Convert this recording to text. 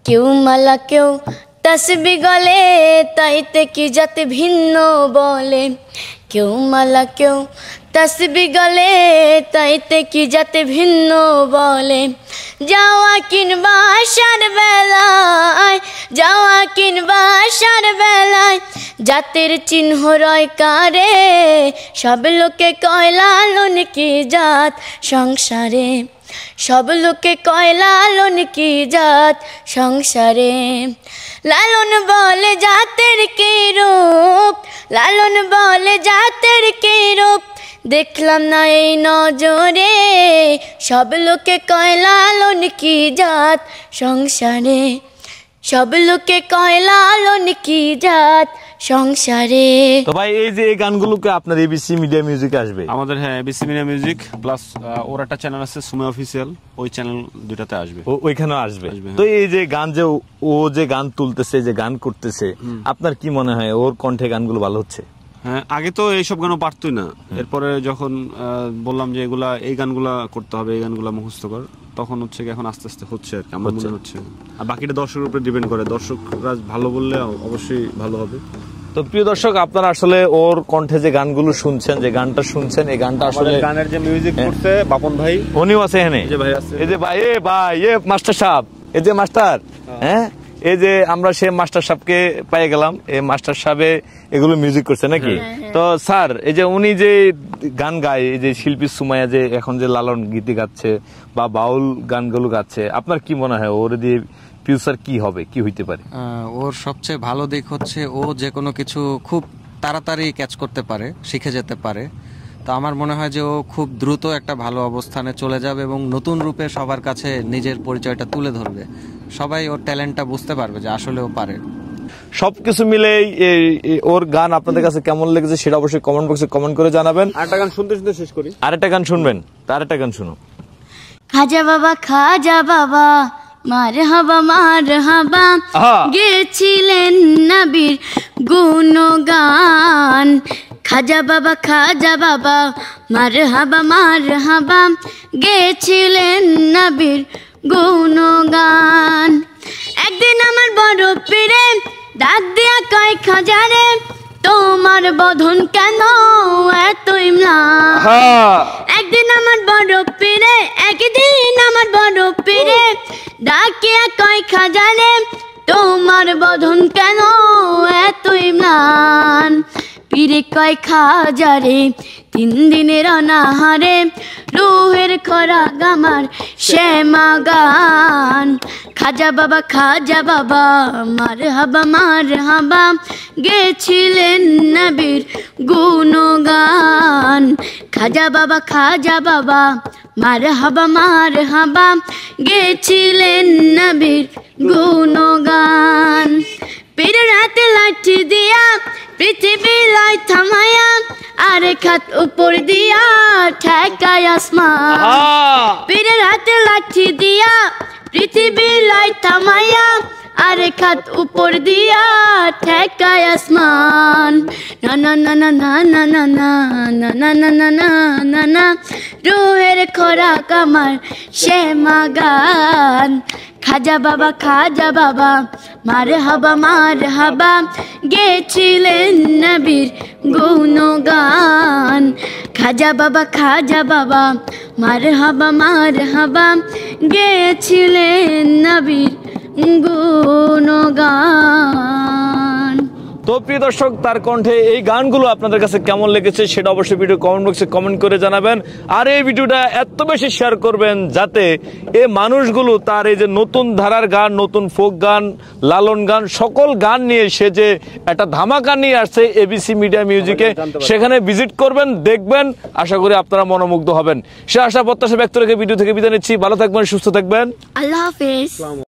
কেউ মালা কেউ তসবি গলে, তাইতে কি জাতি ভিন্ন বলে। কেউ মালা কেউ তসবি গলে, তাইতে কি জাতি ভিন্ন বলে। যাওয়া কিনবা আসার বেলায়, যাওয়া কিনবা আসার বেলায় জাতির চিহ্ন রয় কারে। সব লোকে কয় লালন কি জাত সংসারে, সব লোকে কয় লালন কি জাত সংসারে। লালন বলে জাতের কি রূপ, লালন বলে জাতের কি রূপ, দেখলাম না এই নজরে। সব লোকে কয় লালন কি জাত সংসারে, সব লোকে কয় লালন কি জাত সংসারে। তো ভাই এই যে এই গানগুলোকে আপনার এবিসি মিডিয়া মিউজিকে আসবে? আমাদের হ্যাঁ এবিসি মিডিয়া মিউজিক প্লাস ওর একটা চ্যানেল আছে সুমে অফিসিয়াল, ওই চ্যানেল দুটাতে আসবে, ওইখানে আসবে। তো এই যে গান যে ও যে গান তুলতেছে, যে গান করতেছে, আপনার কি মনে হয় ওর কণ্ঠে গানগুলো ভালো হচ্ছে? হ্যাঁ, আগে তো এইসব গানও পারতই না। এরপরে যখন বললাম যে এগুলা এই গানগুলা করতে হবে, এই গানগুলা মুখস্থ কর, তখন হচ্ছে কি এখন আস্তে আস্তে হচ্ছে আর কি, আমার মনে হচ্ছে। আর বাকিটা দর্শকের উপরে ডিপেন্ড করে, দর্শকরা ভালো বললে অবশ্যই ভালো হবে। তো প্রিয় দর্শক, আপনারা আসলে ওর কণ্ঠে যে গানগুলো শুনছেন, যে গানটা শুনছেন, এই গানটা আসলে গানের যে মিউজিক করছে বাপন ভাই, উনিও আছে এখানে। এই যে ভাই আছে, এই যে ভাই, এ ভাই, এ মাস্টার সাহেব, এই যে মাস্টার, হ্যাঁ এই যে আমরা সে মাস্টার সাহেবকে পেয়ে গেলাম। এই মাস্টার সাহেবে এগুলো মিউজিক করছে নাকি? তো স্যার, এই যে উনি যে গান গায়, এই যে শিল্পী সুমাইয়া যে এখন যে লালন গীতি গাচ্ছে বা বাউল গানগুলো গাচ্ছে, আপনার কি মনে হয় ওর দিয়ে ফিউচার কি হবে, কি হইতে পারে? ওর সবচেয়ে ভালো দিক হচ্ছে ও যে কোনো কিছু খুব তাড়াতাড়ি ক্যাচ করতে পারে, শিখে যেতে পারে। তো আমার মনে হয় যে ও খুব দ্রুত একটা ভালো অবস্থানে চলে যাবে এবং নতুন রূপে সবার কাছে নিজের পরিচয়টা তুলে ধরবে। সবাই ওর ট্যালেন্টটা বুঝতে পারবে যে আসলে ও পারে। সবকিছু মিলে ওর গান আপনাদের কাছে কেমন লেগেছে সেটা অবশ্যই কমেন্ট বক্সে কমেন্ট করে জানাবেন। আরেকটা গান শুনতে শুনতে শেষ করি, আরেকটা গান শুনবেন, আরেকটা গান শুনো। খাজা বাবা খাজা বাবা মারহাবা গেছিলেন নবীর গুণগান। খাজা বাবা মারহাবা গেছিলেন নবীর গুণগান। একদিন আমার বড় পীরে ডাক দিয়া কয় খাজারে, তোমার বধন কেন এত ইমলান। একদিন আমার বড় পীরে, একদিন আমার বড় পীরে ডাকিয়া কয় খাজারে, তোমার বধন কেন এত ইমলান। পীরে কয় খাজারে, 3 দিনের অনাহারে রুহের খোরাক আমার শ্যামা গান। খাজা বাবা মারহাবা গেছিলেন নবীর গুণগান। খাজা বাবা মারহাবা গেছিলেন নবীর গুণগান। পীরের হাতে লাঠি দিয়া পৃথিবী লয় থামায়া, আরেক হাত উপর দিয়া ঠেকায় আসমান। পীরের হাতে লাঠি দিয়া পৃথিবী লয় থামায়া, আরেক হাত উপর দিয়া ঠেকায় আসমান। না না না না না না না না না না না না না না না, রুহের খোরাক আমার শ্যামা গান। খাজা বাবা মারহাবা গেছিলেন নবীর গুণগান। খাজা বাবা মারহাবা গেছিলেন নবীর গুণগান। তো প্রিয় দর্শক, তার কণ্ঠে এই গানগুলো আপনাদের কাছে কেমন লেগেছে সেটা অবশ্যই ভিডিও কমেন্ট বক্সে কমেন্ট করে জানাবেন। আর এই ভিডিওটা এত বেশি শেয়ার করবেন যাতে এই মানুষগুলো তার এই যে নতুন ধারার গান, নতুন ফোক গান, লালন গান, সকল গান নিয়ে সে যে একটা ধামাকা নিয়ে আসছে এবিসি মিডিয়া মিউজিকে, সেখানে ভিজিট করবেন, দেখবেন। আশা করি আপনারা মনোমুগ্ধ হবেন। সে আশা প্রত্যাশা ব্যক্ত রেখে ভিডিও থেকে বিদায় নিচ্ছি। ভালো থাকবেন, সুস্থ থাকবেন, আল্লাহ হাফেজ।